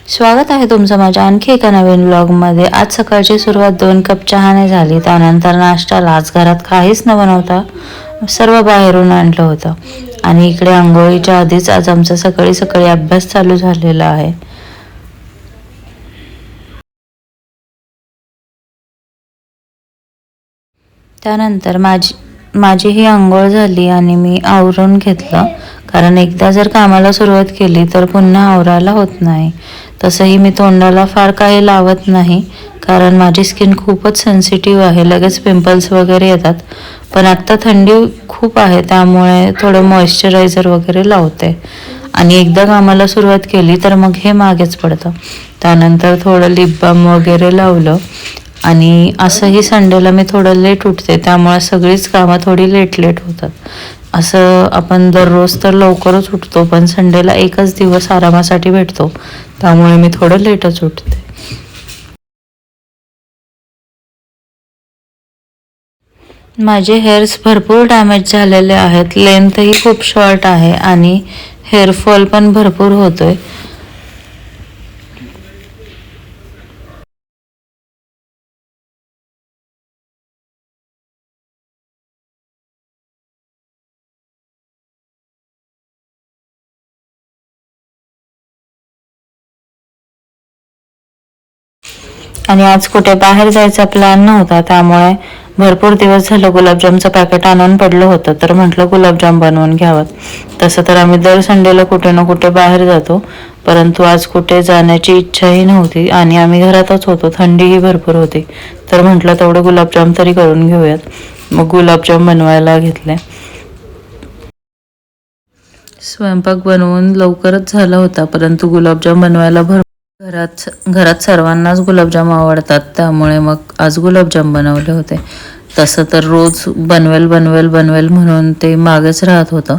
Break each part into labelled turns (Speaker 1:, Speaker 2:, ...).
Speaker 1: स्वागत आहे तुमचं माझ्या आणखी एका नवीन व्लॉगमध्ये। आज सकाळची सुरुवात 2 कप चहाने झाली। त्यानंतर नाश्त्याला आज घरात काहीच न बनवता सर्व बाहेरून आणलं होतं आणि इकडे अंघोळीच्या आधीच आज आमचा सकाळी सकाळी अभ्यास चालू झालेला आहे। त्यानंतर माझी ही अंघोळ झाली आणि मी आवरून घेतलं, कारण एकदा जर कामाला सुरुवात केली तर पुन्हा आवरायला होत नाही। तसंही मी तोंडाला फार काही लावत नाही, कारण माझी स्किन खूपच सेन्सिटिव्ह आहे, लगेच पिंपल्स वगैरे येतात। पण आत्ता थंडी खूप आहे त्यामुळे थोडं मॉइश्चरायझर वगैरे लावते आणि एकदा कामाला सुरुवात केली तर मग हे मागेच पडतं। त्यानंतर थोडं लिप बाम वगैरे लावलं आणि असंही संडेला मी थोडं लेट उठते, त्यामुळे सगळीच कामं थोडी लेट होतात। असं आपण दररोज तर लवकरच उठतो, पण संडेला एकच दिवस आरामासाठी भेटतो, त्यामुळे मी थोडं लेटच उठते। माझे हेअर्स भरपूर डॅमेज झालेले आहेत, लेंथही खूप शॉर्ट आहे आणि हेअरफॉल पण भरपूर होतोय। आणि आज कुठे बाहेर जायचा प्लॅन नव्हता, त्यामुळे भरपूर दिवस झालं गुलाबजामचं पॅकेट आणून पडलं होतं, तर म्हटलं गुलाबजाम बनवून घ्यावं। तसं तर आम्ही दर संडेला कुठे ना कुठे बाहेर जातो, परंतु आज कुठे जाण्याची इच्छाही नव्हती आणि आम्ही घरातच होतो, थंडीही भरपूर होती, तर म्हटलं तेवढे गुलाबजाम तरी करून घेऊयात। मग गुलाबजाम बनवायला घेतले। स्वयंपाक बनवून लवकरच झाला होता, परंतु गुलाबजाम बनवायला घरात सर्वांनाच गुलाबजाम आवडतात, त्यामुळे मग आज गुलाबजाम बनवले होते। तसं तर रोज बनवेल म्हणून ते मागच राहत होतं,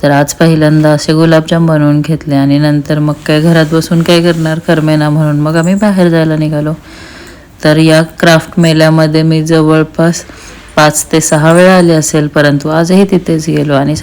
Speaker 1: तर आज पहिल्यांदा असे गुलाबजाम बनवून घेतले आणि नंतर मग काय घरात बसून काय करणार, करमेना म्हणून मग आम्ही बाहेर जायला निघालो। तर या क्राफ्ट मेल्यामध्ये मी जवळपास 5 ते 6 वेळा आले असेल, परंतु आजही तिथेच गेलो आणि